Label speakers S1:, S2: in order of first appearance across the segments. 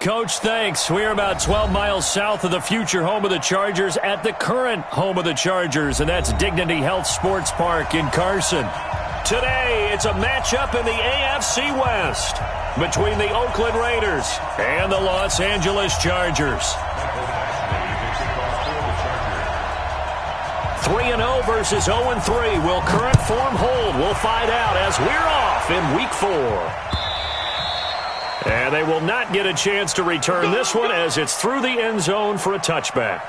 S1: Coach, thanks. We're about 12 miles south of the future home of the Chargers at the current home of the Chargers, and that's Dignity Health Sports Park in Carson. Today, it's a matchup in the AFC West between the Oakland Raiders and the Los Angeles Chargers. 3-0 versus 0-3. Will current form hold? We'll find out as we're off in Week 4. And they will not get a chance to return this one as it's through the end zone for a touchback.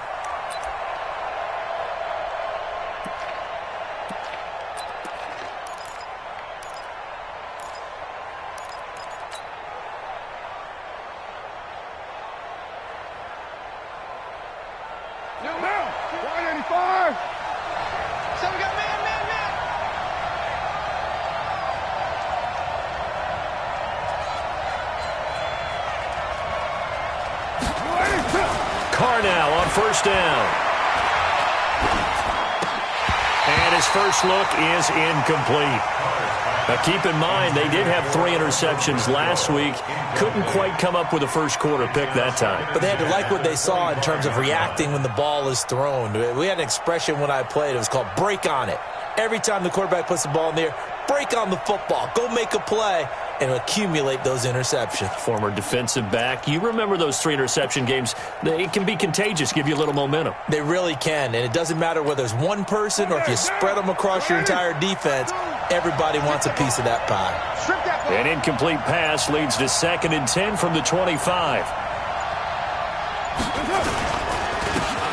S1: Now on first down. And his first look is incomplete. Now keep in mind, they did have 3 interceptions last week. Couldn't quite come up with a first quarter pick that time.
S2: But they had to like what they saw in terms of reacting when the ball is thrown. We had an expression when I played. It was called break on it. Every time the quarterback puts the ball in the air, break on the football. Go make a play and accumulate those interceptions.
S1: Former defensive back. You remember those 3 interception games. It can be contagious, give you a little momentum.
S2: They really can, and it doesn't matter whether it's one person or if you spread them across your entire defense, everybody wants a piece of that pie.
S1: An incomplete pass leads to 2nd and 10 from the 25.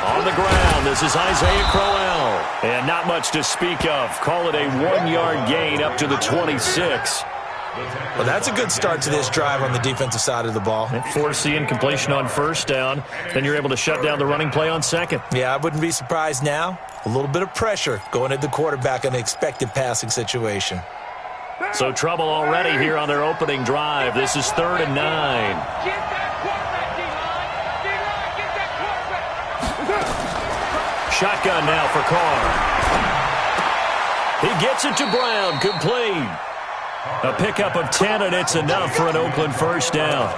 S1: On the ground, this is Isaiah Crowell. And not much to speak of. Call it a 1-yard gain up to the 26.
S2: Well, that's a good start to this drive on the defensive side of the ball.
S1: Force the incompletion on first down. Then you're able to shut down the running play on second.
S2: Yeah, I wouldn't be surprised now. A little bit of pressure going at the quarterback in the expected passing situation.
S1: So trouble already here on their opening drive. This is 3rd and 9. Shotgun now for Carr. He gets it to Brown. Complete. A pickup of 10, and it's enough for an Oakland first down.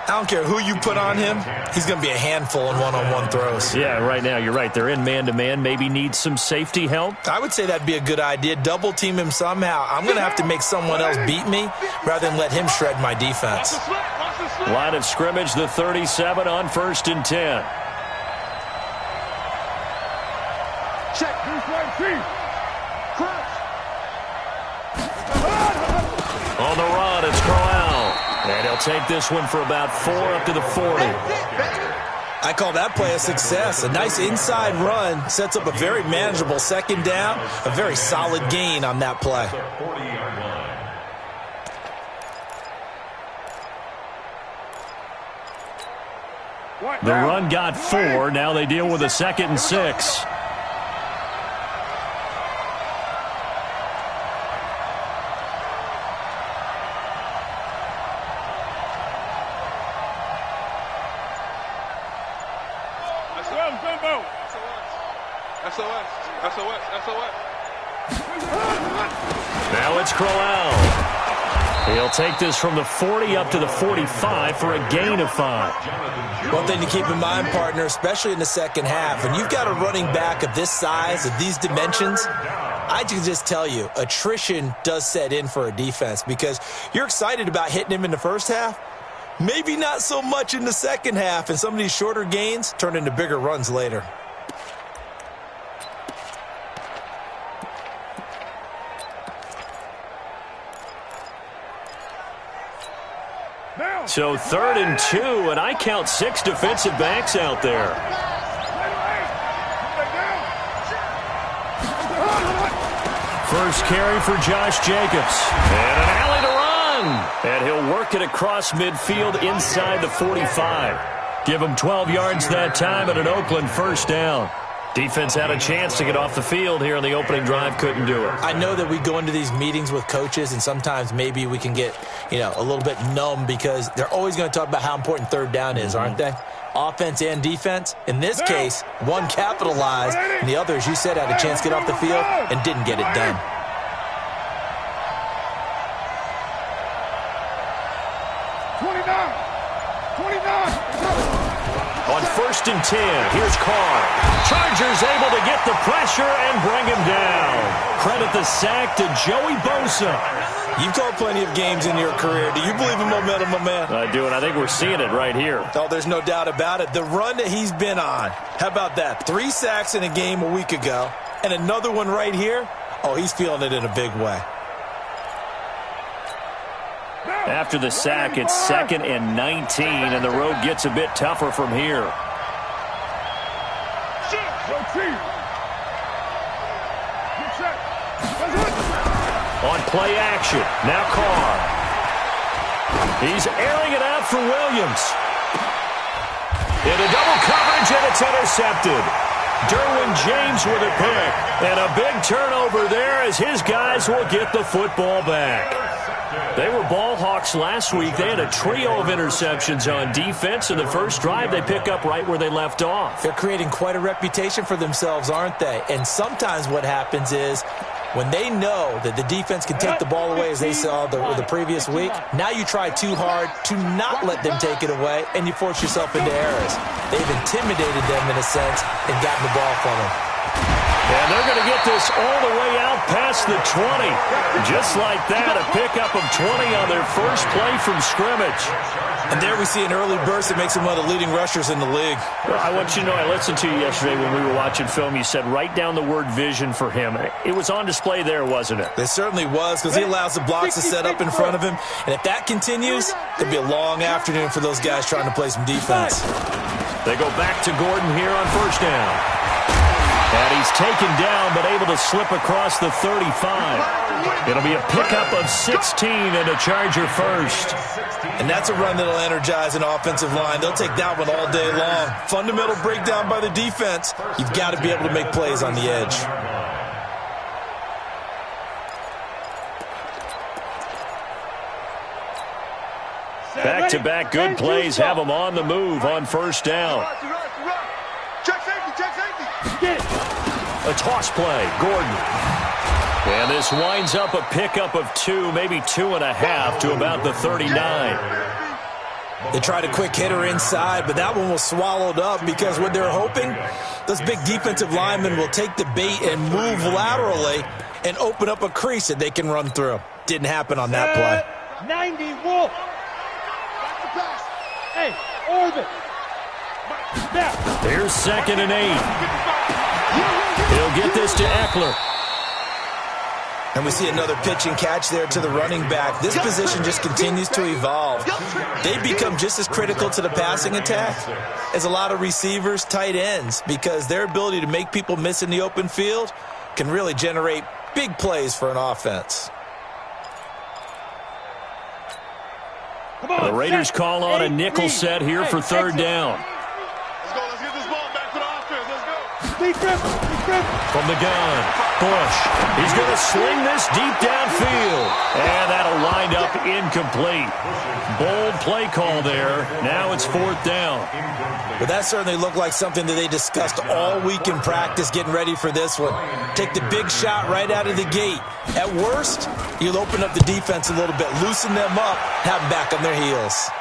S2: I don't care who you put on him. He's going to be a handful in one-on-one throws.
S1: Yeah, right now, you're right. They're in man-to-man. Maybe needs some safety help.
S2: I would say that'd be a good idea. Double-team him somehow. I'm going to have to make someone else beat me rather than let him shred my defense.
S1: Line of scrimmage, the 37 on 1st and 10.
S3: Check.
S1: On the run, it's Crowell. And he'll take this one for about 4 up to the 40.
S2: I call that play a success. A nice inside run sets up a very manageable 2nd down. A very solid gain on that play.
S1: The run got 4. Now they deal with a 2nd and 6. Now it's Crowell. He'll take this from the 40 up to the 45 for a gain of 5.
S2: One thing to keep in mind, partner, especially in the second half, when you've got a running back of this size, of these dimensions, I can just tell you, attrition does set in for a defense because you're excited about hitting him in the first half. Maybe not so much in the second half, and some of these shorter gains turn into bigger runs later.
S1: So 3rd and 2, and I count 6 defensive backs out there. First carry for Josh Jacobs. And an alley to run. And he'll work it across midfield inside the 45. Give him 12 yards that time and an Oakland first down. Defense had a chance to get off the field here on the opening drive, couldn't do it.
S2: I know that we go into these meetings with coaches, and sometimes maybe we can get, a little bit numb because they're always going to talk about how important 3rd down is, aren't they? Offense and defense. In this case, one capitalized, and the other, as you said, had a chance to get off the field and didn't get it done.
S1: On 1st and 10, here's Carr. Chargers able to get the pressure and bring him down. Credit the sack to Joey Bosa.
S2: You've called plenty of games in your career. Do you believe in momentum, my man?
S1: I do, and I think we're seeing it right here.
S2: Oh, there's no doubt about it. The run that he's been on. How about that? 3 sacks in a game a week ago, and another one right here. Oh, he's feeling it in a big way.
S1: After the sack, it's 2nd and 19, and the road gets a bit tougher from here. On play action, now Carr. He's airing it out for Williams. Into double coverage, and it's intercepted. Derwin James with a pick. And a big turnover there as his guys will get the football back. They were ball hawks last week. They had a trio of interceptions on defense. In the first drive, they pick up right where they left off.
S2: They're creating quite a reputation for themselves, aren't they? And sometimes what happens is when they know that the defense can take the ball away, as they saw the previous week, now you try too hard to not let them take it away, and you force yourself into errors. They've intimidated them in a sense and gotten the ball from them.
S1: And they're going to get this all the way out past the 20. Just like that, a pickup of 20 on their first play from scrimmage.
S2: And there we see an early burst that makes him one of the leading rushers in the league.
S1: I want you to know, I listened to you yesterday when we were watching film. You said write down the word vision for him. It was on display there, wasn't it?
S2: It certainly was, because he allows the blocks to set up in front of him. And if that continues, it'll be a long afternoon for those guys trying to play some defense.
S1: They go back to Gordon here on 1st down. And he's taken down, but able to slip across the 35. It'll be a pickup of 16 and a Charger first.
S2: And that's a run that'll energize an offensive line. They'll take that one all day long. Fundamental breakdown by the defense. You've got to be able to make plays on the edge.
S1: Back-to-back good plays have them on the move on 1st down. A toss play, Gordon. And this winds up a pickup of 2, maybe 2.5 to about the 39.
S2: They tried a quick hitter inside, but that one was swallowed up because what they're hoping, those big defensive linemen will take the bait and move laterally and open up a crease that they can run through. Didn't happen on that play.
S3: 90 Wolf. Hey, orbit.
S1: Here's 2nd and 8. He'll get this to Eckler.
S2: And we see another pitch and catch there to the running back. This position just continues to evolve. They become just as critical to the passing attack as a lot of receivers, tight ends, because their ability to make people miss in the open field can really generate big plays for an offense.
S1: The Raiders call on a nickel set here for 3rd down.
S3: Let's get this ball back for the offense. Let's go.
S1: From the gun, Bush. He's going to sling this deep downfield. And that'll wind up incomplete. Bold play call there. Now it's 4th down.
S2: But that certainly looked like something that they discussed all week in practice getting ready for this one. Take the big shot right out of the gate. At worst, you'll open up the defense a little bit, loosen them up, have them back on their heels.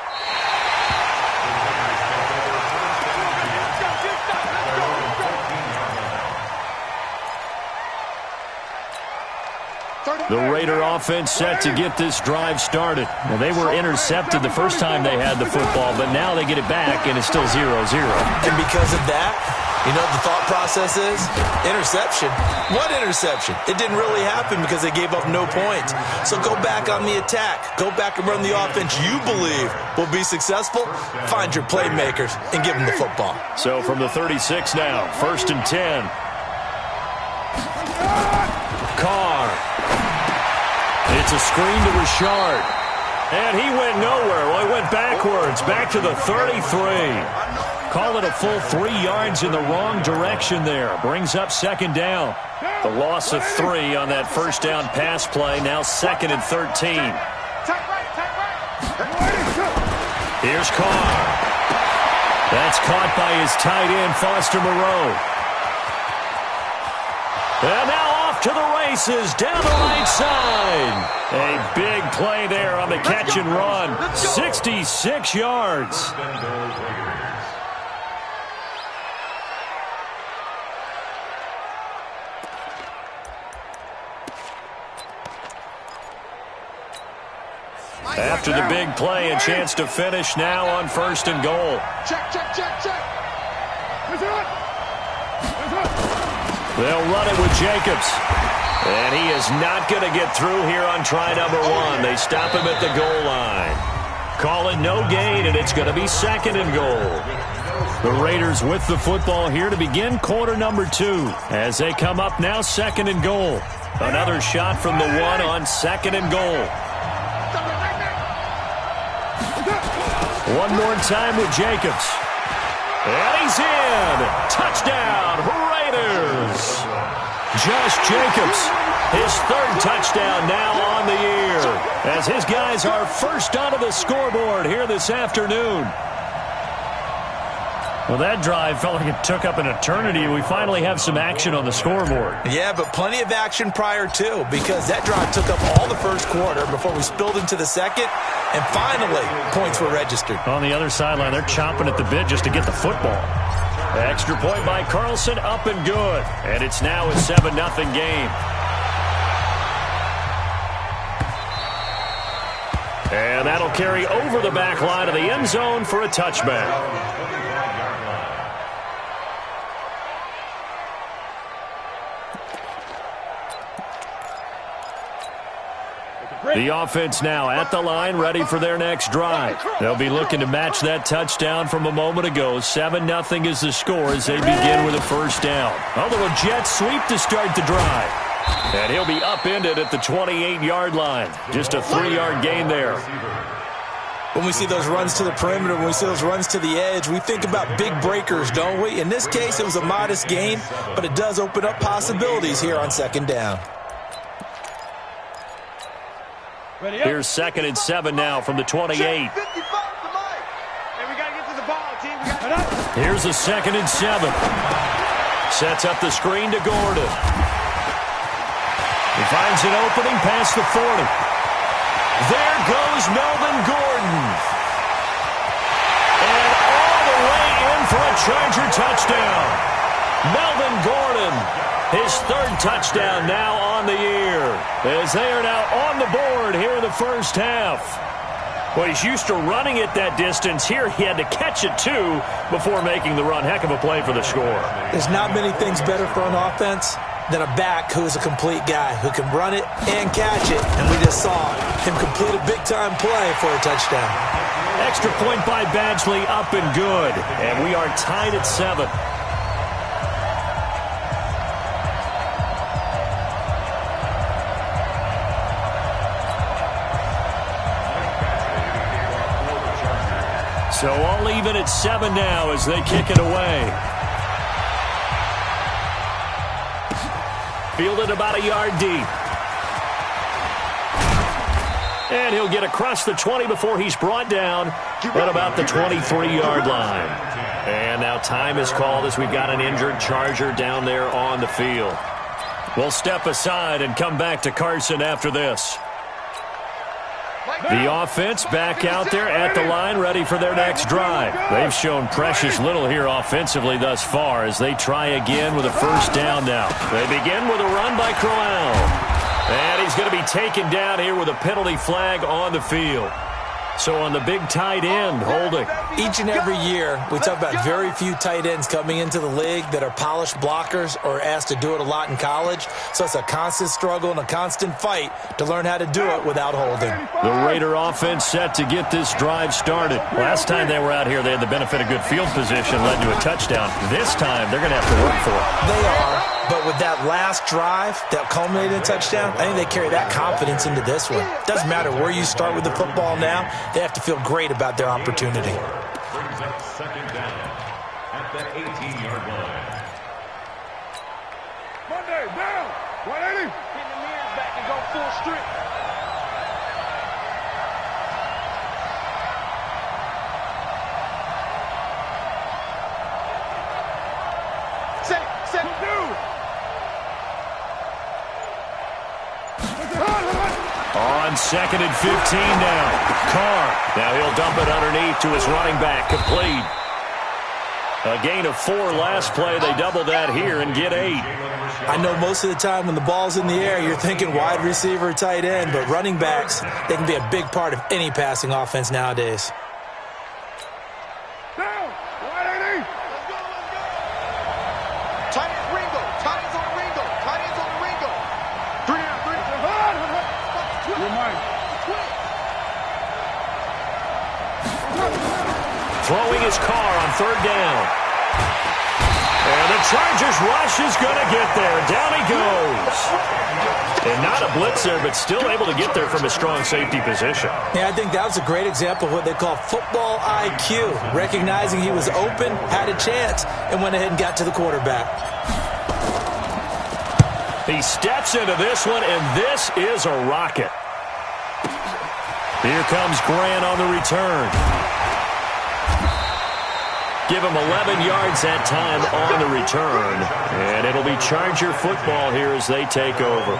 S1: The Raider offense set to get this drive started. Now, they were intercepted the first time they had the football, but now they get it back, and it's still 0-0.
S2: And because of that, you know what the thought process is? Interception. What interception? It didn't really happen because they gave up no points. So go back on the attack. Go back and run the offense you believe will be successful. Find your playmakers and give them the football.
S1: So from the 36 now, 1st and 10. Carr. It's a screen to Richard. And he went nowhere. Well, he went backwards, back to the 33. Call it a full 3 yards in the wrong direction there. Brings up 2nd down. The loss of 3 on that 1st down pass play. Now 2nd and 13. Here's Carr. That's caught by his tight end, Foster Moreau. And now off to the races down the right side. A big play there on the catch and run. 66 yards. After the big play, a chance to finish now on 1st and goal.
S3: Check.
S1: They'll run it with Jacobs. And he is not going to get through here on try number 1. They stop him at the goal line. Call it no gain, and it's going to be 2nd and goal. The Raiders with the football here to begin quarter number 2. As they come up now, 2nd and goal. Another shot from the 1 on 2nd and goal. One more time with Jacobs. And he's in. Touchdown, Raiders. Josh Jacobs, his 3rd touchdown now on the year, as his guys are first onto the scoreboard here this afternoon. Well, that drive felt like it took up an eternity. We finally have some action on the scoreboard.
S2: Yeah, but plenty of action prior to, because that drive took up all the first quarter before we spilled into the second, and finally, points were registered.
S1: On the other sideline, they're chomping at the bit just to get the football. Extra point by Carlson, up and good. And it's now a 7-0 game. And that'll carry over the back line of the end zone for a touchback. The offense now at the line, ready for their next drive. They'll be looking to match that touchdown from a moment ago. 7-0 is the score as they begin with a first down. Although a jet sweep to start the drive. And he'll be upended at the 28-yard line. Just a 3-yard gain there.
S2: When we see those runs to the perimeter, when we see those runs to the edge, we think about big breakers, don't we? In this case, it was a modest gain, but it does open up possibilities here on 2nd down.
S1: Here's 2nd and 7 now from the 28. Here's a 2nd and 7. Sets up the screen to Gordon. He finds an opening past the 40. There goes Melvin Gordon. And all the way in for a Charger touchdown. Melvin Gordon, his 3rd touchdown now on the year, as they are now on the board here in the first half. Well, he's used to running it that distance. Here he had to catch it, too, before making the run. Heck of a play for the score.
S2: There's not many things better for an offense than a back who is a complete guy, who can run it and catch it. And we just saw him complete a big-time play for a touchdown.
S1: Extra point by Badgley, up and good. And we are tied at 7. So all even at 7 now as they kick it away. Fielded about a yard deep. And he'll get across the 20 before he's brought down at about the 23-yard line. And now time is called as we've got an injured Charger down there on the field. We'll step aside and come back to Carson after this. The offense back out there at the line, ready for their next drive. They've shown precious little here offensively thus far as they try again with a first down now. They begin with a run by Crowell. And he's going to be taken down here with a penalty flag on the field. So on the big tight end, holding.
S2: Each and every year, we talk about very few tight ends coming into the league that are polished blockers or asked to do it a lot in college. So it's a constant struggle and a constant fight to learn how to do it without holding.
S1: The Raider offense set to get this drive started. Last time they were out here, they had the benefit of good field position, led to a touchdown. This time, they're going to have to work for it.
S2: They are. But with that last drive that culminated in a touchdown, I think they carry that confidence into this one. Doesn't matter where you start with the football now, they have to feel great about their opportunity.
S4: Second down at the 18-yard line.
S3: Monday, down. 180.
S5: Get the mirrors back and go full strip.
S3: Set, do.
S1: On 2nd and 15 now. Carr. Now he'll dump it underneath to his running back. Complete. A gain of 4 last play. They double that here and get 8.
S2: I know most of the time when the ball's in the air, you're thinking wide receiver, tight end, but running backs, they can be a big part of any passing offense nowadays.
S1: Throwing his Carr on 3rd down. And the Chargers rush is going to get there. Down he goes. And not a blitz there, but still able to get there from a strong safety position.
S2: Yeah, I think that was a great example of what they call football IQ. Recognizing he was open, had a chance, and went ahead and got to the quarterback.
S1: He steps into this one, and this is a rocket. Here comes Grant on the return. Give him 11 yards that time on the return. And it'll be Charger football here as they take over.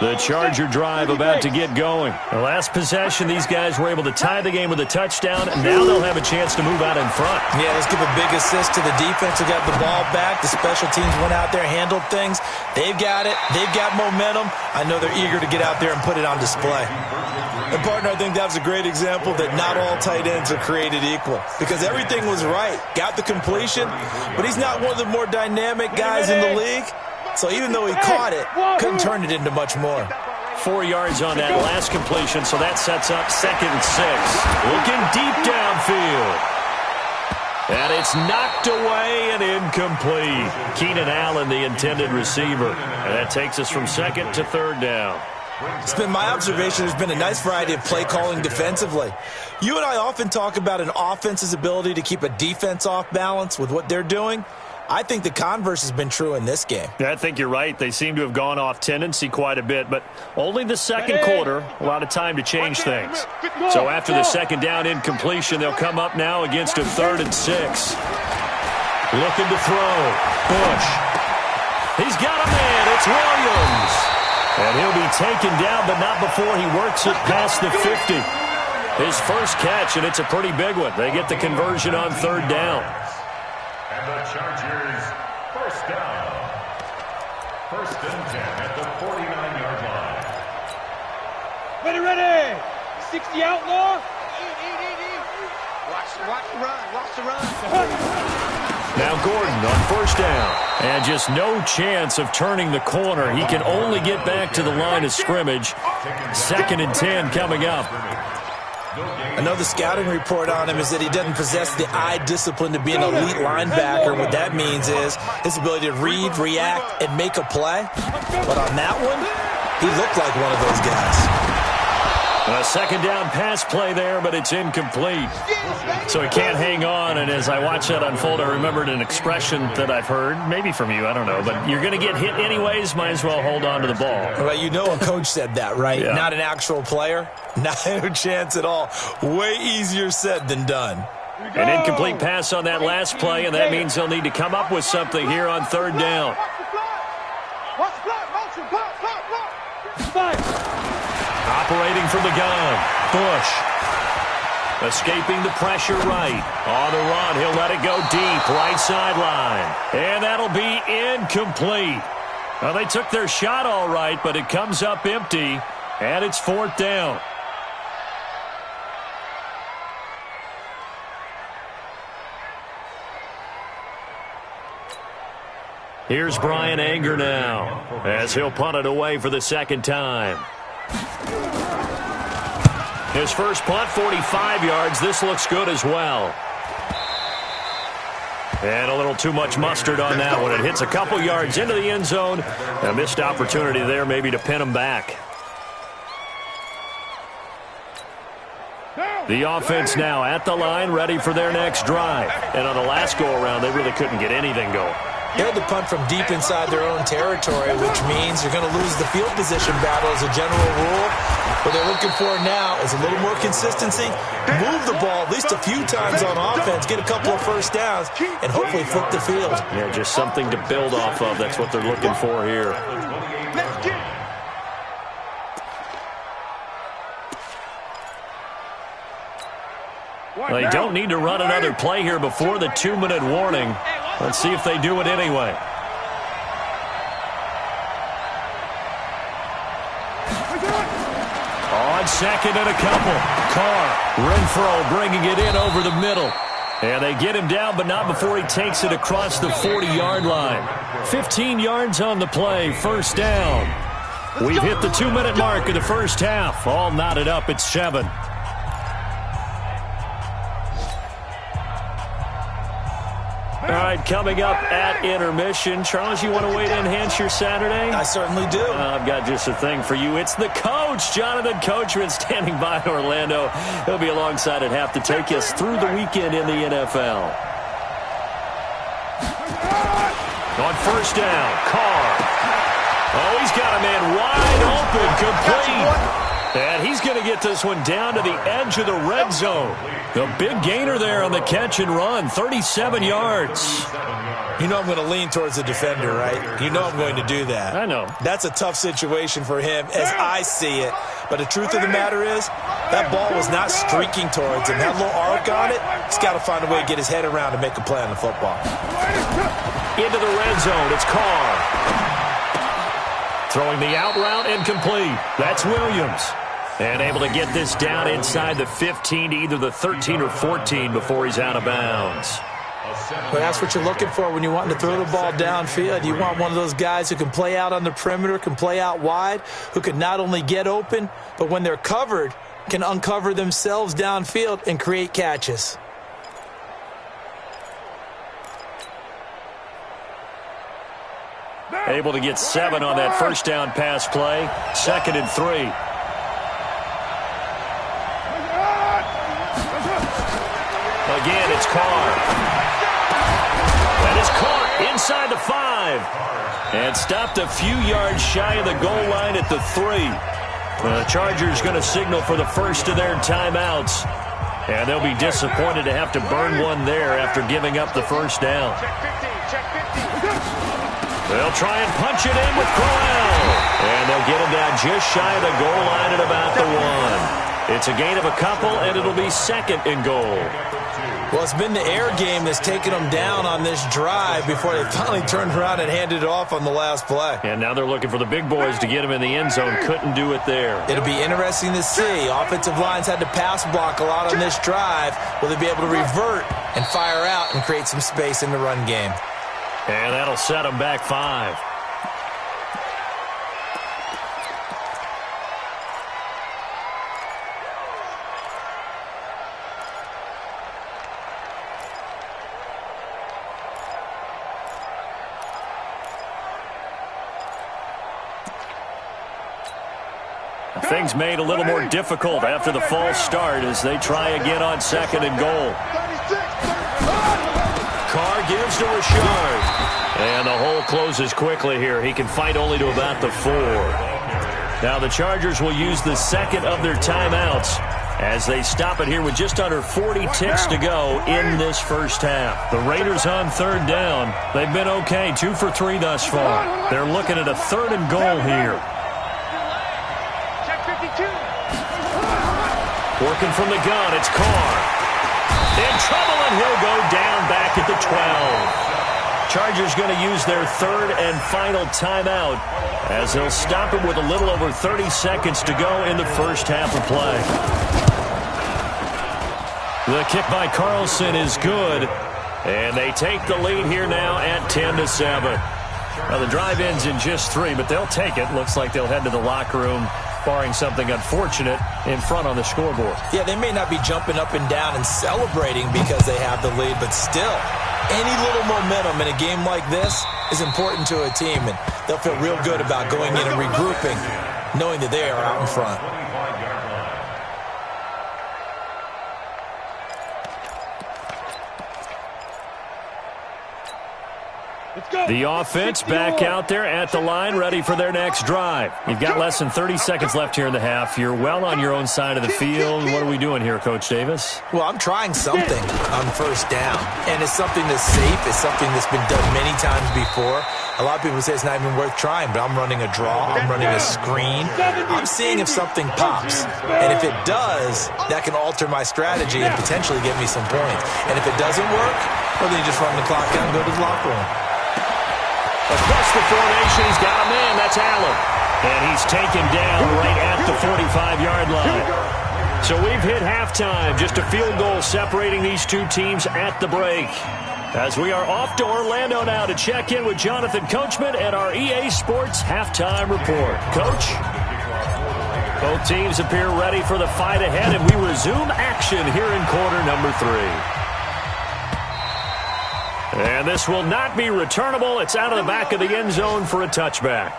S1: The Charger drive about to get going. The last possession, these guys were able to tie the game with a touchdown, and now they'll have a chance to move out in front.
S2: Yeah, let's give a big assist to the defense who got the ball back. The special teams went out there, handled things. They've got it. They've got momentum. I know they're eager to get out there and put it on display. And, partner, I think that was a great example that not all tight ends are created equal because everything was right. Got the completion, but he's not one of the more dynamic guys in the league. So even though he caught it, couldn't turn it into much more.
S1: 4 yards on that last completion, so that sets up 2nd and 6. Looking deep downfield. And it's knocked away and incomplete. Keenan Allen, the intended receiver. And that takes us from 2nd to 3rd down.
S2: It's been my observation there's been a nice variety of play calling defensively. You and I often talk about an offense's ability to keep a defense off balance with what they're doing. I think the converse has been true in this game.
S1: Yeah, I think you're right. They seem to have gone off tendency quite a bit, but only the second quarter, a lot of time to change things. So after the 2nd down incompletion, they'll come up now against a 3rd and 6. Looking to throw. Bush. He's got a man. It's Williams. And he'll be taken down, but not before he works it past the 50. His first catch, and it's a pretty big one. They get the conversion on 3rd down.
S4: And the Chargers, 1st down. 1st and 10 at the 49-yard line.
S5: Ready. 60 outlaw. Watch the run.
S1: Now Gordon on 1st down. And just no chance of turning the corner. He can only get back to the line of scrimmage. 2nd and 10 coming up.
S2: Another scouting report on him is that he doesn't possess the eye discipline to be an elite linebacker. What that means is his ability to read, react, and make a play. But on that one, he looked like one of those guys.
S1: A 2nd down pass play there, but it's incomplete. So he can't hang on, and as I watch that unfold, I remembered an expression that I've heard, maybe from you, I don't know, but you're going to get hit anyways, might as well hold on to the ball.
S2: Well, you know a coach said that, right?
S1: Yeah.
S2: Not an actual player. Not a chance at all. Way easier said than done.
S1: An incomplete pass on that last play, and that means they'll need to come up with something here on 3rd down. Operating from the gun, Bush. Escaping the pressure right. On the run, he'll let it go deep, right sideline. And that'll be incomplete. Well, they took their shot all right, but it comes up empty, and it's 4th down. Here's Brian Anger now, as he'll punt it away for the 2nd time. His first punt, 45 yards. This looks good as well. And a little too much mustard on that one. It hits a couple yards into the end zone. A missed opportunity there maybe to pin him back. The offense now at the line, ready for their next drive. And on the last go-around, they really couldn't get anything going.
S2: They had to punt from deep inside their own territory, which means you're going to lose the field position battle as a general rule. What they're looking for now is a little more consistency, move the ball at least a few times on offense, get a couple of first downs, and hopefully flip the field.
S1: Yeah, just something to build off of. That's what they're looking for here. They don't need to run another play here before the 2-minute warning. Let's see if they do it anyway. On second and a couple. Carr, Renfro bringing it in over the middle. And they get him down, but not before he takes it across the 40-yard line. 15 yards on the play, first down. We've hit the 2-minute mark of the first half. All knotted up at 7. All right, coming up at intermission. Charles, you want to wait to enhance your Saturday?
S2: I certainly do.
S1: I've got just a thing for you. It's the coach, Jonathan Coachman, standing by in Orlando. He'll be alongside at half to take us through the weekend in the NFL. On first down, Carr. Oh, he's got a man wide open, complete. And he's going to get this one down to the edge of the red zone. The big gainer there on the catch and run, 37 yards.
S2: You know I'm going to lean towards the defender, right? You know I'm going to do that.
S1: I know.
S2: That's a tough situation for him as I see it. But the truth of the matter is, that ball was not streaking towards him. That little arc on it, he's got to find a way to get his head around and make a play on the football.
S1: Into the red zone, it's Carr. Throwing the out route and complete. That's Williams. And able to get this down inside the 15 to either the 13 or 14 before he's out of bounds.
S2: Well, that's what you're looking for when you want to throw the ball downfield. You want one of those guys who can play out on the perimeter, can play out wide, who can not only get open, but when they're covered, can uncover themselves downfield and create catches.
S1: Able to get 7 on that first down pass play. 2nd and 3. Again, it's Carr. That is caught inside the 5. And stopped a few yards shy of the goal line at the 3. The Chargers going to signal for the first of their timeouts. And they'll be disappointed to have to burn one there after giving up the first down. They'll try and punch it in with Crowell. And they'll get him down just shy of the goal line at about the 1. It's a gain of a couple, and it'll be 2nd and goal.
S2: Well, it's been the air game that's taken them down on this drive before they finally turned around and handed it off on the last play.
S1: And now they're looking for the big boys to get him in the end zone. Couldn't do it there.
S2: It'll be interesting to see. Offensive lines had to pass block a lot on this drive. Will they be able to revert and fire out and create some space in the run game?
S1: And that'll set them back 5. Things made a little more difficult after the false start as they try again on 2nd and goal. Carr gives to Richard. And the hole closes quickly here. He can fight only to about the 4. Now the Chargers will use the 2nd of their timeouts as they stop it here with just under 40 ticks to go in this first half. The Raiders on 3rd down. They've been okay, 2 for 3 thus far. They're looking at a 3rd and goal here. Working from the gun, it's Carr. In trouble, and he'll go down back at the 12. Chargers going to use their 3rd and final timeout as they'll stop it with a little over 30 seconds to go in the first half of play. The kick by Carlson is good, and they take the lead here now at 10-7. Now the drive ends in just 3, but they'll take it. Looks like they'll head to the locker room, barring something unfortunate in front on the scoreboard.
S2: Yeah, they may not be jumping up and down and celebrating because they have the lead, but still, any little momentum in a game like this is important to a team, and they'll feel real good about going in and regrouping, knowing that they are out in front.
S5: Let's go!
S1: The offense back out there at the line, ready for their next drive. You've got less than 30 seconds left here in the half. You're well on your own side of the field. What are we doing here, Coach Davis?
S2: Well, I'm trying something on first down, and it's something that's safe. It's something that's been done many times before. A lot of people say it's not even worth trying, but I'm running a draw. I'm running a screen. I'm seeing if something pops, and if it does, that can alter my strategy and potentially get me some points. And if it doesn't work, well, then you just run the clock out and go to the locker room.
S1: Across the formation, he's got a man. That's Allen. And he's taken down right at the 45-yard line. So we've hit halftime. Just a field goal separating these two teams at the break. As we are off to Orlando now to check in with Jonathan Coachman and our EA Sports Halftime Report. Coach? Both teams appear ready for the fight ahead, and we resume action here in quarter number 3. And this will not be returnable. It's out of the back of the end zone for a touchback.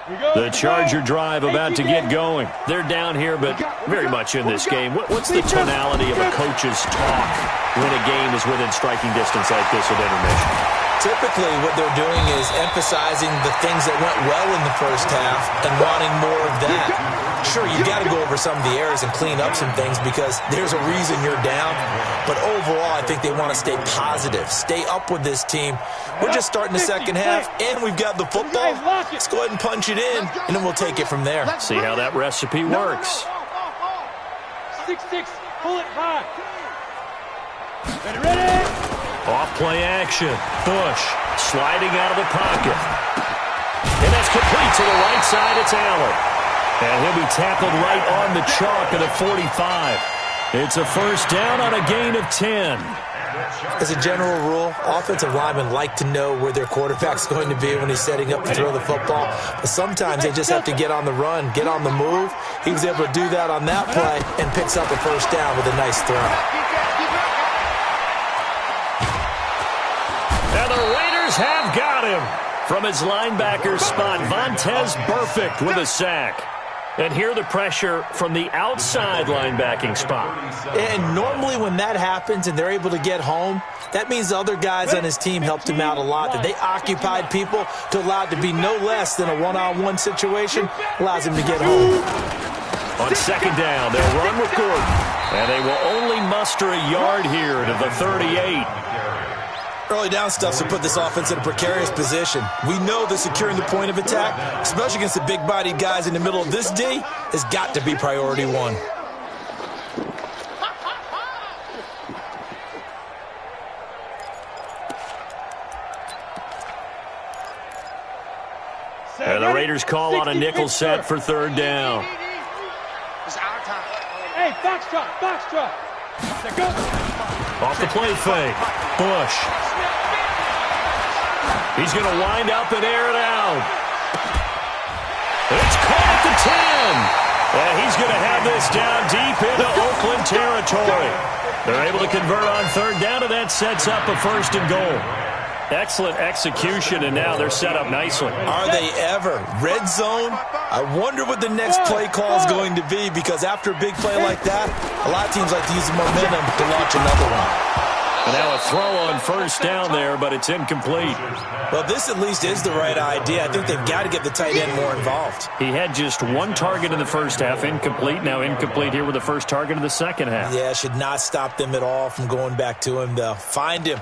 S1: The Charger drive about to get going. They're down here, but very much in this game. What's the tonality of a coach's talk when a game is within striking distance like this at intermission?
S2: Typically, what they're doing is emphasizing the things that went well in the first half and wanting more of that. Sure, you got to go over some of the errors and clean up some things because there's a reason you're down. But overall, I think they want to stay positive, stay up with this team. We're just starting the second half, and we've got the football. Let's go ahead and punch it in, and then we'll take it from there.
S1: See how that recipe works.
S5: 6-6, pull it high. Ready?
S1: Off play action. Bush sliding out of the pocket. And that's complete to the right side. It's Allen. And he'll be tackled right on the chalk of the 45. It's a first down on a gain of 10.
S2: As a general rule, offensive linemen like to know where their quarterback's going to be when he's setting up to throw the football. But sometimes they just have to get on the run, get on the move. He was able to do that on that play and picks up a first down with a nice throw.
S1: And the Raiders have got him. From his linebacker spot, Vontaze Burfict with a sack. And here the pressure from the outside linebacking spot.
S2: And normally when that happens and they're able to get home, that means the other guys on his team helped him out a lot. That they occupied people to allow it to be no less than a one-on-one situation, allows him to get home.
S1: On second down, they'll run with Gordon. And they will only muster a yard here to the 38.
S2: Early down stuff to put this offense in a precarious position. We know that securing the point of attack, especially against the big-bodied guys in the middle of this D, has got to be priority one.
S1: And the Raiders call on a nickel set for third down.
S5: It's our time. Hey, box drop.
S1: Off the play fake. Bush. He's going to wind up and air it out. It's caught at the 10. And he's going to have this down deep into Oakland territory. They're able to convert on third down, and that sets up a first and goal. Excellent execution, and now they're set up nicely.
S2: Are they ever? Red zone? I wonder what the next play call is going to be, because after a big play like that, a lot of teams like to use the momentum to launch another one.
S1: And now a throw on first down there, but it's incomplete.
S2: Well, this at least is the right idea. I think they've got to get the tight end more involved.
S1: He had just one target in the first half, incomplete. Now incomplete here with the first target in the second half.
S2: Yeah, should not stop them at all from going back to him, though. Find him.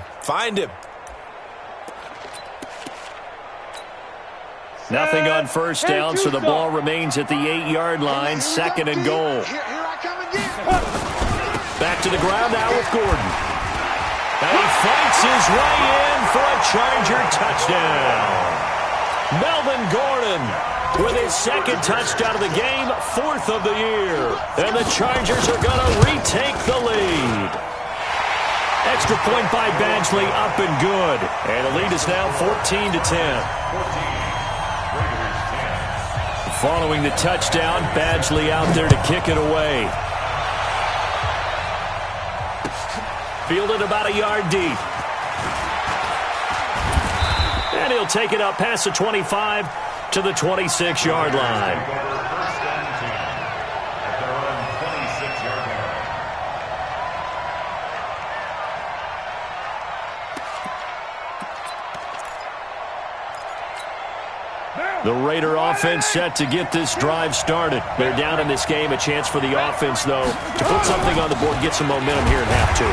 S1: Nothing on first down, so the ball remains at the 8-yard line, second and goal. Back to the ground now with Gordon. And he fights his way in for a Charger touchdown. Melvin Gordon with his second touchdown of the game, fourth of the year. And the Chargers are going to retake the lead. Extra point by Badgley, up and good. And the lead is now 14-10. Following the touchdown, Badgley out there to kick it away. Fielded about a yard deep. And he'll take it up past the 25 to the 26-yard line. The Raider offense set to get this drive started. They're down in this game. A chance for the offense, though, to put something on the board, get some momentum here in half two.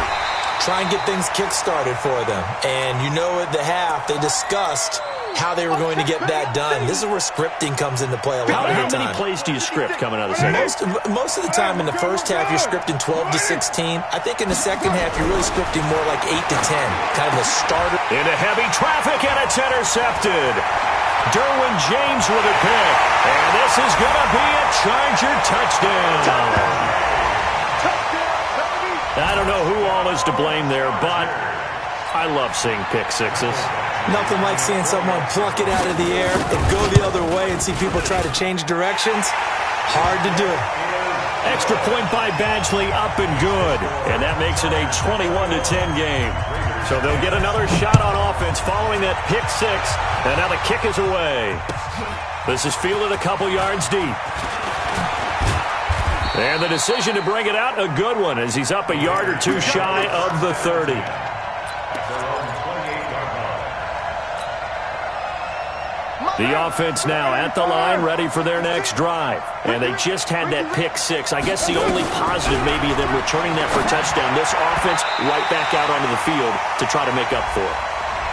S2: Try and get things kick-started for them. And you know at the half, they discussed how they were going to get that done. This is where scripting comes into play a lot of the time.
S1: How many plays do you script coming out of the second half?
S2: Most of the time in the first half, you're scripting 12 to 16. I think in the second half, you're really scripting more like 8 to 10. Kind of a starter.
S1: Into heavy traffic, and it's intercepted. Derwin James with a pick. And this is going to be a Charger touchdown. I don't know who all is to blame there, but I love seeing pick sixes.
S2: Nothing like seeing someone pluck it out of the air and go the other way and see people try to change directions. Hard to do.
S1: Extra point by Badgley, up and good. And that makes it a 21-10 game. So they'll get another shot on offense following that pick six. And now the kick is away. This is fielded a couple yards deep. And the decision to bring it out, a good one, as he's up a yard or two shy of the 30. The offense now at the line, ready for their next drive. And they just had that pick six. I guess the only positive maybe them returning that for a touchdown. This offense right back out onto the field to try to make up for it.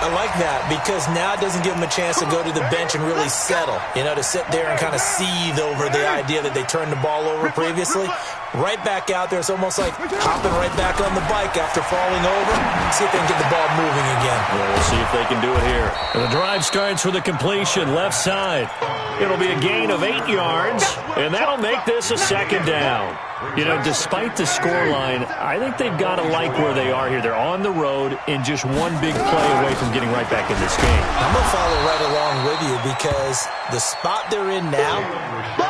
S2: I like that because now it doesn't give them a chance to go to the bench and really settle. You know, to sit there and kind of seethe over the idea that they turned the ball over previously. Right back out there. It's almost like hopping right back on the bike after falling over. See if they can get the ball moving again.
S1: Well, we'll see if they can do it here. And the drive starts with a completion left side. It'll be a gain of 8 yards, and that'll make this a second down. You know, despite the scoreline, I think they've got to like where they are here. They're on the road and just one big play away from getting right back in this game.
S2: I'm going to follow right along with you because the spot they're in now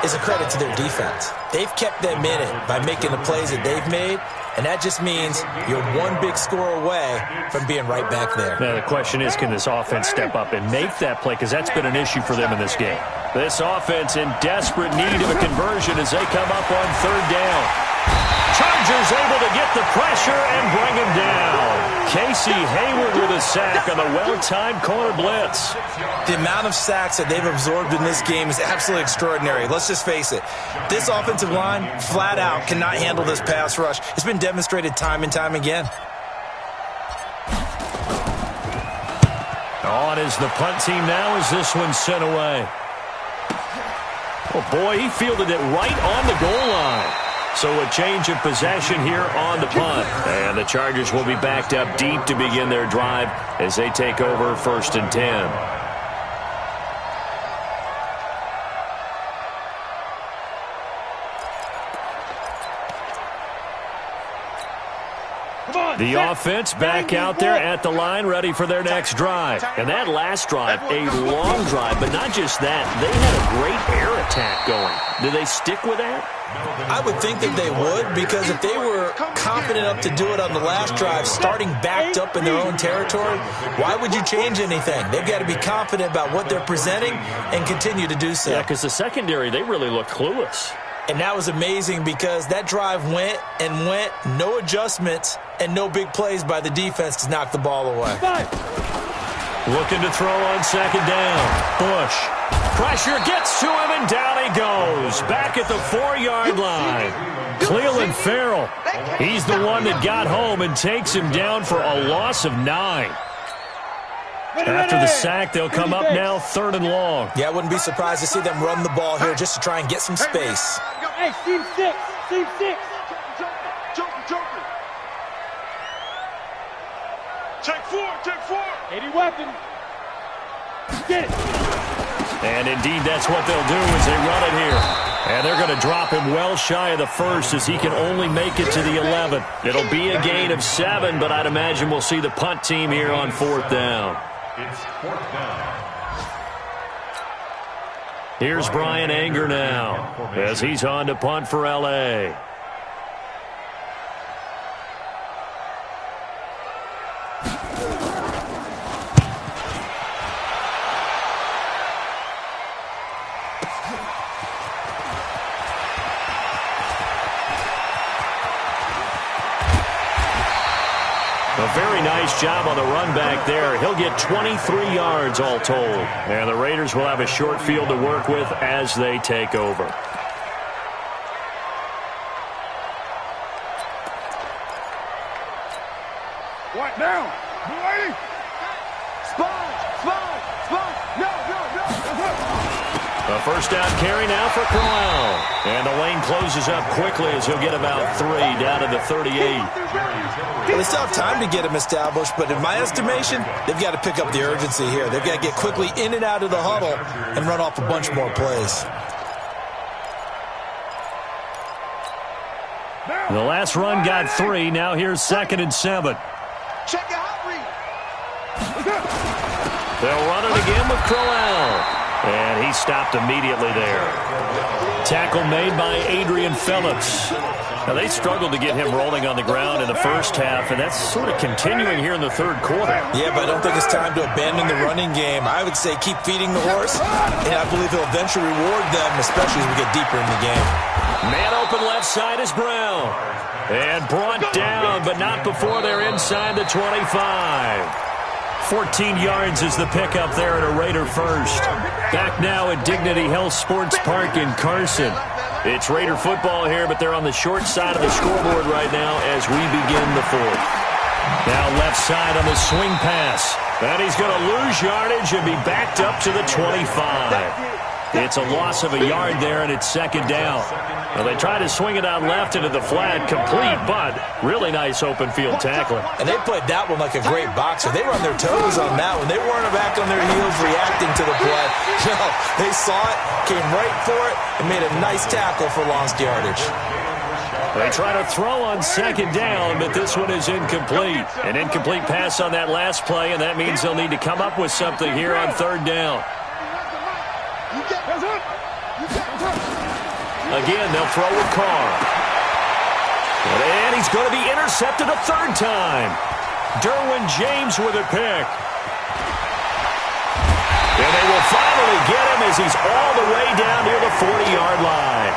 S2: is a credit to their defense. They've kept them in it by making the plays that they've made, and that just means you're one big score away from being right back there.
S1: Now, the question is, can this offense step up and make that play? Because that's been an issue for them in this game. This offense in desperate need of a conversion as they come up on third down. Chargers able to get the pressure and bring him down. Casey Hayward with a sack on the well-timed corner blitz.
S2: The amount of sacks that they've absorbed in this game is absolutely extraordinary. Let's just face it. This offensive line, flat out, cannot handle this pass rush. It's been demonstrated time and time again.
S1: On is the punt team now as this one's sent away. Oh, boy, he fielded it right on the goal line. So a change of possession here on the punt. And the Chargers will be backed up deep to begin their drive as they take over 1st and 10. The offense back out there at the line, ready for their next drive. And that last drive, a long drive, but not just that. They had a great air attack going. Do they stick with that?
S2: I would think that they would, because if they were confident enough to do it on the last drive, starting backed up in their own territory, why would you change anything? They've got to be confident about what they're presenting and continue to do so.
S1: Yeah, because the secondary, they really look clueless.
S2: And that was amazing because that drive went and went, no adjustments, and no big plays by the defense to knock the ball away.
S1: Looking to throw on second down. Bush. Pressure gets to him, and down he goes. Back at the 4-yard line. Clelin Ferrell. He's the one that got home and takes him down for a loss of 9. After the sack, they'll come up now 3rd and long.
S2: Yeah, I wouldn't be surprised to see them run the ball here just to try and get some space.
S5: Hey, team 6. Team 6. Joker. Check 4. 80 weapon. Get it.
S1: And indeed, that's what they'll do as they run it here. And they're going to drop him well shy of the 1st as he can only make it to the 11. It'll be a gain of 7, but I'd imagine we'll see the punt team here on 4th down.
S4: It's 4th down.
S1: Here's Brian Anger now as he's on to punt for L.A. A very nice job on the run back there. He'll get 23 yards all told. And the Raiders will have a short field to work with as they take over.
S3: What now? Boy! Spot! No!
S1: A first down carry now for Crowell. And the lane closes up quickly as he'll get about 3 down to the 38.
S2: Well, they still have time to get him established, but in my estimation, they've got to pick up the urgency here. They've got to get quickly in and out of the huddle and run off a bunch more plays.
S1: The last run got 3. Now here's 2nd and 7.
S3: Check your hot read.
S1: They'll run it again with Crowell. And he stopped immediately there. Tackle made by Adrian Phillips. Now, they struggled to get him rolling on the ground in the first half, and that's sort of continuing here in the third quarter.
S2: Yeah, but I don't think it's time to abandon the running game. I would say keep feeding the horse, and I believe he'll eventually reward them, especially as we get deeper in the game.
S1: Man open left side is Brown. And brought down, but not before they're inside the 25. 14 yards is the pickup there at a Raider first. Back now at Dignity Health Sports Park in Carson. It's Raider football here, but they're on the short side of the scoreboard right now as we begin the fourth. Now left side on the swing pass. And he's going to lose yardage and be backed up to the 25. It's a loss of a yard there, and it's 2nd down. Well, they try to swing it out left into the flat, complete, but really nice open field tackling.
S2: And they played that one like a great boxer. They were on their toes on that one. They weren't back on their heels reacting to the play. No, they saw it, came right for it, and made a nice tackle for lost yardage.
S1: They try to throw on 2nd down, but this one is incomplete. An incomplete pass on that last play, and that means they'll need to come up with something here on 3rd down. Again, they'll throw with Carr. And he's going to be intercepted a 3rd time. Derwin James with a pick. And they will finally get him as he's all the way down near the 40-yard line.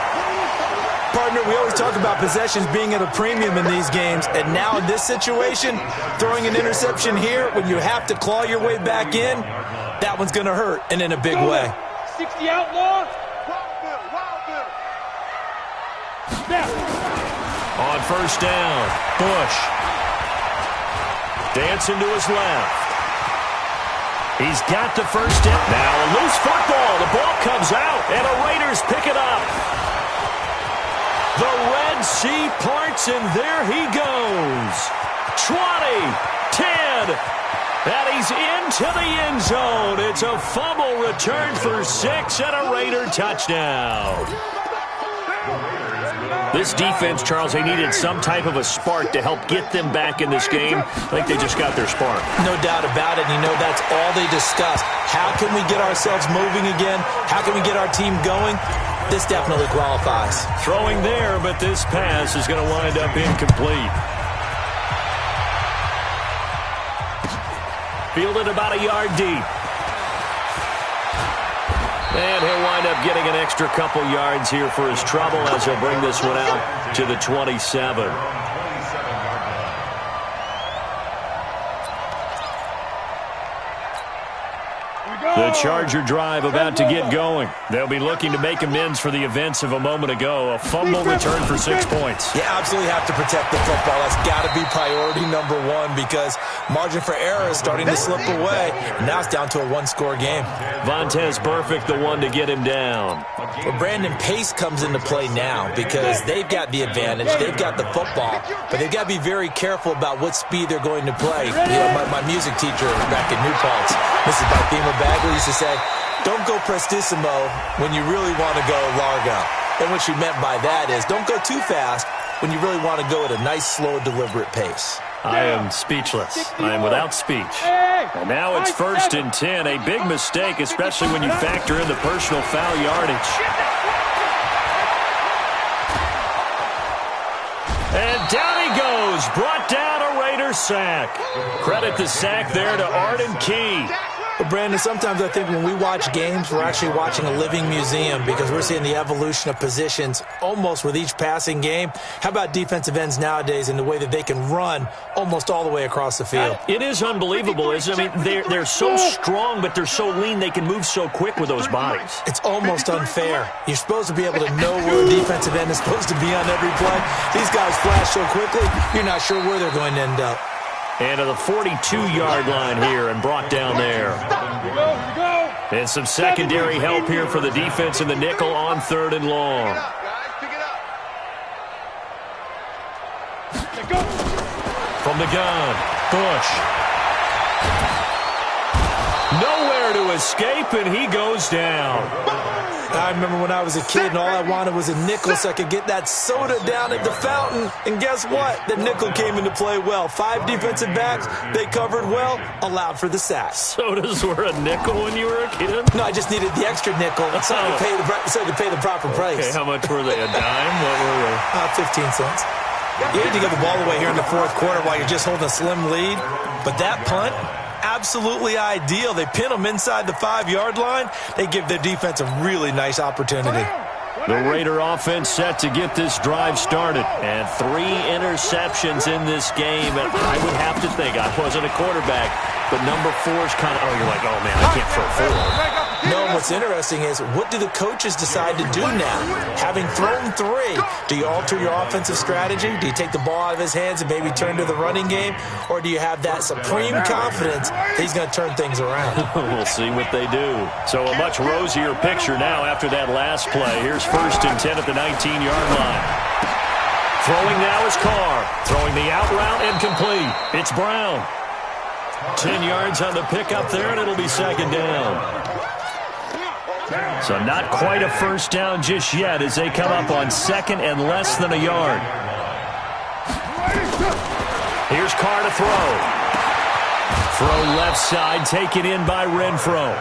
S2: Partner, we always talk about possessions being at a premium in these games, and now in this situation, throwing an interception here when you have to claw your way back in, that one's going to hurt, and in a big way.
S5: 60 outlaw.
S1: On 1st down, Bush. Dancing to his left. He's got the first down. Now a loose football. The ball comes out, and the Raiders pick it up. The Red Sea parts, and there he goes. 20, 10, and he's into the end zone. It's a fumble return for 6 and a Raider touchdown. This defense, Charles, they needed some type of a spark to help get them back in this game. I think they just got their spark.
S2: No doubt about it. You know, that's all they discussed. How can we get ourselves moving again? How can we get our team going? This definitely qualifies.
S1: Throwing there, but this pass is going to wind up incomplete. Fielded about a yard deep. And he'll wind up getting an extra couple yards here for his trouble as he'll bring this one out to the 27. The Charger drive about to get going. They'll be looking to make amends for the events of a moment ago. A fumble return for 6 points.
S2: You absolutely have to protect the football. That's got to be priority number one because margin for error is starting to slip away. And now it's down to a one-score game.
S1: Vontaze Burfict, the one to get him down.
S2: Well, Brandon, pace comes into play now because they've got the advantage. They've got the football. But they've got to be very careful about what speed they're going to play. You know, my music teacher back in New Paltz, Mrs. Barthema Bagley, used to say, don't go prestissimo when you really want to go largo. And what she meant by that is don't go too fast when you really want to go at a nice, slow, deliberate pace.
S1: I am speechless. I am without speech. And now it's 1st and 10. A big mistake, especially when you factor in the personal foul yardage. And down he goes. Brought down a Raider sack. Credit the sack there to Arden Key.
S2: But, Brandon, sometimes I think when we watch games, we're actually watching a living museum because we're seeing the evolution of positions almost with each passing game. How about defensive ends nowadays and the way that they can run almost all the way across the field?
S1: It is unbelievable, isn't it? I mean, they're so strong, but they're so lean they can move so quick with those bodies.
S2: It's almost unfair. You're supposed to be able to know where a defensive end is supposed to be on every play. These guys flash so quickly, you're not sure where they're going to end up.
S1: And to the 42-yard line here and brought down there. And some secondary help here for the defense in the nickel on 3rd and long. From the gun, Bush. Nowhere to escape, and he goes down.
S2: I remember when I was a kid and all I wanted was a nickel so I could get that soda down at the fountain. And guess what? The nickel came into play well. 5 defensive backs, they covered well, allowed for the sacks.
S1: Sodas were a nickel when you were a kid?
S2: No, I just needed the extra nickel so I could pay the proper price.
S1: Okay, how much were they? A dime? What were they?
S2: 15 cents. You need to give the ball away here in the 4th quarter while you're just holding a slim lead. But that punt, absolutely ideal. They pin them inside the 5-yard line. They give their defense a really nice opportunity.
S1: The Raider offense set to get this drive started. And 3 interceptions in this game. And I would have to think, I wasn't a quarterback, but number 4's kind of, you're like, oh, man, I can't throw 4.
S2: No, what's interesting is what do the coaches decide to do now? Having thrown 3, do you alter your offensive strategy? Do you take the ball out of his hands and maybe turn to the running game? Or do you have that supreme confidence that he's going to turn things around?
S1: We'll see what they do. So a much rosier picture now after that last play. Here's 1st and 10 at the 19-yard line. Throwing now is Carr. Throwing the out route incomplete. It's Brown. 10 yards on the pickup there, and it'll be 2nd down. So not quite a 1st down just yet as they come up on 2nd and less than a yard. Here's Carr to throw. Throw left side, taken in by Renfro.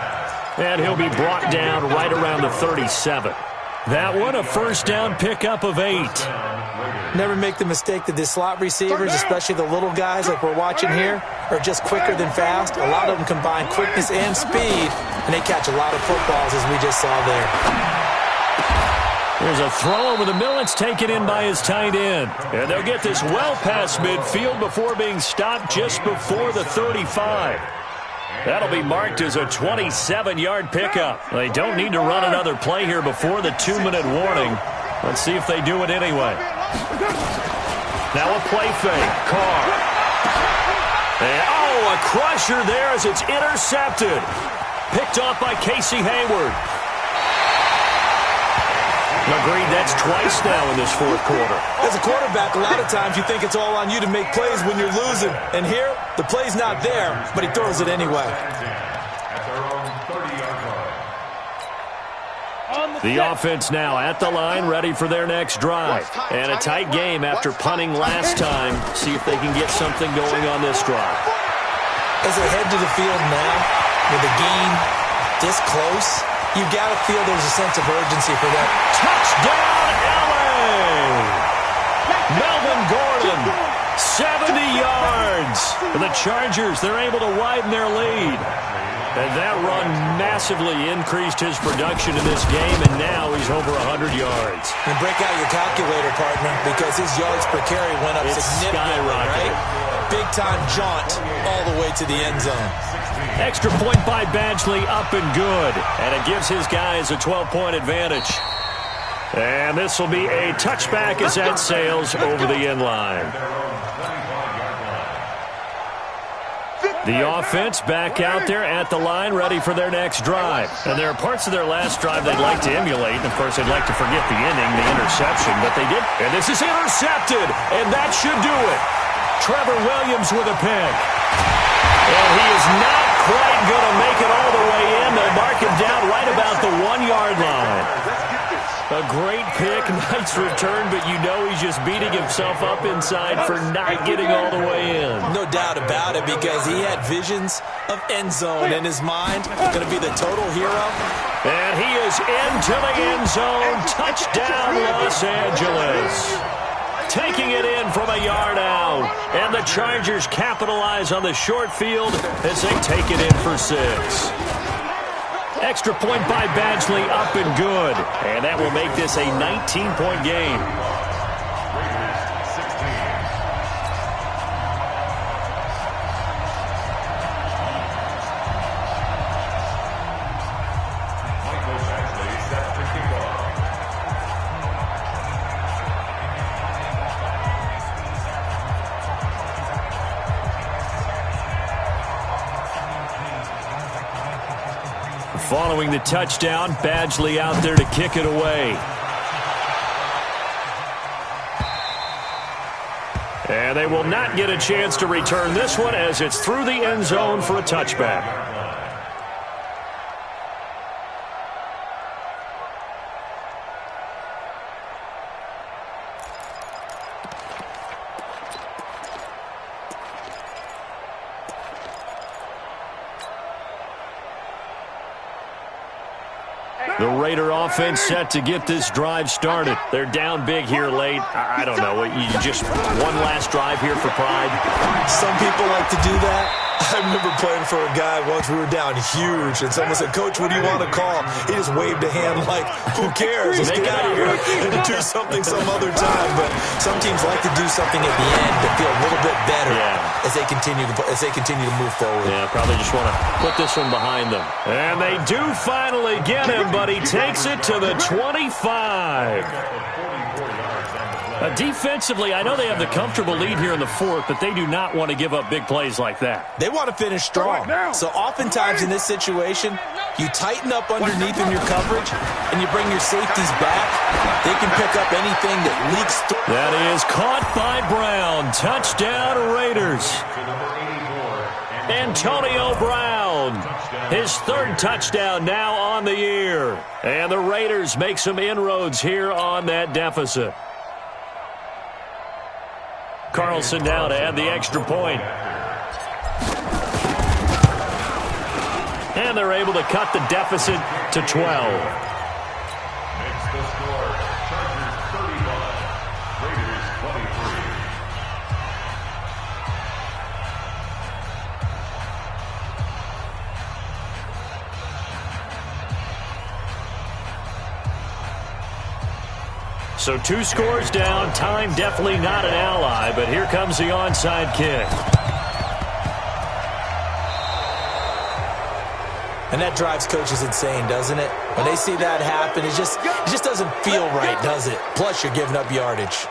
S1: And he'll be brought down right around the 37. That one, a 1st down pickup of 8.
S2: Never make the mistake that the slot receivers, especially the little guys like we're watching here, are just quicker than fast. A lot of them combine quickness and speed, and they catch a lot of footballs, as we just saw there.
S1: There's a throw over the middle. It's taken in by his tight end. And they'll get this well past midfield before being stopped just before the 35. That'll be marked as a 27-yard pickup. They don't need to run another play here before the 2-minute warning. Let's see if they do it anyway. Now a play fake. Carr. And, a crusher there as it's intercepted. Picked off by Casey Hayward. Agreed, that's twice now in this 4th quarter.
S2: As a quarterback, a lot of times you think it's all on you to make plays when you're losing. And here, the play's not there, but he throws it anyway.
S1: The offense now at the line, ready for their next drive. And a tight game after punting last time. See if they can get something going on this drive.
S2: As they head to the field now, with the game this close, you got to feel there's a sense of urgency for them.
S1: Touchdown, LA! Melvin Gordon, 70 yards. For the Chargers, they're able to widen their lead. And that run massively increased his production in this game, and now he's over 100 yards.
S2: And break out your calculator, partner, because his yards per carry went up significantly, right? Big-time jaunt all the way to the end zone.
S1: Extra point by Badgley, up and good. And it gives his guys a 12-point advantage. And this will be a touchback as that sails over the end line. The offense back out there at the line, ready for their next drive. And there are parts of their last drive they'd like to emulate. And, of course, they'd like to forget the ending, the interception, but they did. And this is intercepted, and that should do it. Trevor Williams with a pick. And he is not quite going to make it all the way in. They'll mark him down right about the 1-yard line. A great pick, nice return, but you know he's just beating himself up inside for not getting all the way in.
S2: No doubt about it, because he had visions of end zone in his mind. Going to be the total hero.
S1: And he is into the end zone. Touchdown, Los Angeles. taking it in from a yard out. And the Chargers capitalize on the short field as they take it in for 6. Extra point by Badgley, up and good. And that will make this a 19-point game. Following the touchdown, Badgley out there to kick it away. And they will not get a chance to return this one as it's through the end zone for a touchback. The Raider offense set to get this drive started. They're down big here late. I don't know. You just one last drive here for pride?
S2: Some people like to do that. I remember playing for a guy once. We were down huge, and someone said, "Coach, what do you want to call?" He just waved a hand like, "Who cares? Let's get out of here and do something some other time." But some teams like to do something at the end to feel a little bit better as they continue to move forward.
S1: Yeah, probably just want to put this one behind them. And they do finally get him, but he takes it to the 25. Defensively, I know they have the comfortable lead here in the 4th, but they do not want to give up big plays like that.
S2: They want to finish strong. So oftentimes in this situation, you tighten up underneath in your coverage, and you bring your safeties back. They can pick up anything that leaks through.
S1: That is caught by Brown. Touchdown, Raiders. Antonio Brown, his 3rd touchdown now on the year. And the Raiders make some inroads here on that deficit. Carlson now to add the extra point. And they're able to cut the deficit to 12.
S4: Makes the score. Chargers 31, Raiders 23.
S1: So 2 scores down. Time definitely not an ally, but here comes the onside kick.
S2: And that drives coaches insane, doesn't it? When they see that happen, it just doesn't feel right, does it? Plus, you're giving up yardage.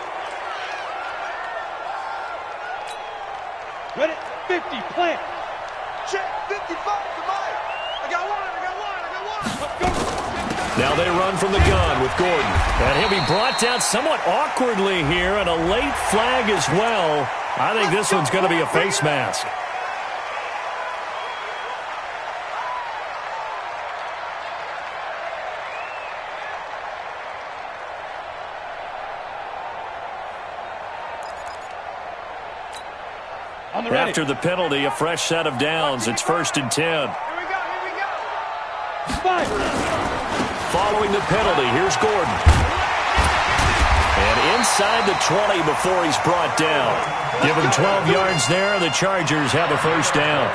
S5: Ready? 50, plant. Check, 55 to Mike. I got one. Let's go.
S1: Now they run from the gun with Gordon. And he'll be brought down somewhat awkwardly here, and a late flag as well. I think this one's going to be a face mask. After the penalty, a fresh set of downs. It's 1st and 10.
S5: Here we go. Five.
S1: Following the penalty, here's Gordon. And inside the 20 before he's brought down. Give him 12 yards there. The Chargers have a 1st down.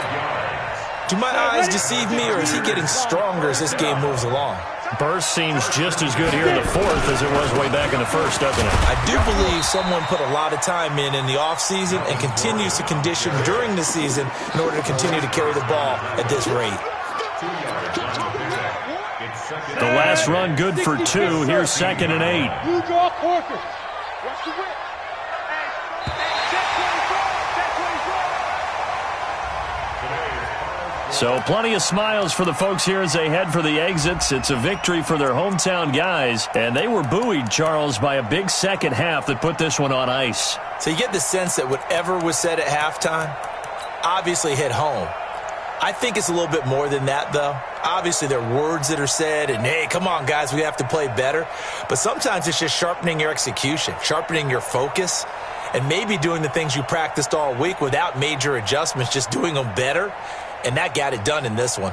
S2: Do my eyes deceive me, or is he getting stronger as this game moves along?
S1: Burst seems just as good here in the 4th as it was way back in the 1st, doesn't it?
S2: I do believe someone put a lot of time in the offseason and continues to condition during the season in order to continue to carry the ball at this rate.
S1: The last run good for 2. Here's 2nd and 8.
S5: You draw Corker. Watch the whip.
S1: So plenty of smiles for the folks here as they head for the exits. It's a victory for their hometown guys, and they were buoyed, Charles, by a big second half that put this one on ice.
S2: So you get the sense that whatever was said at halftime obviously hit home. I think it's a little bit more than that, though. Obviously, there are words that are said, and, hey, come on, guys, we have to play better. But sometimes it's just sharpening your execution, sharpening your focus, and maybe doing the things you practiced all week without major adjustments, just doing them better. And that got it done in this one.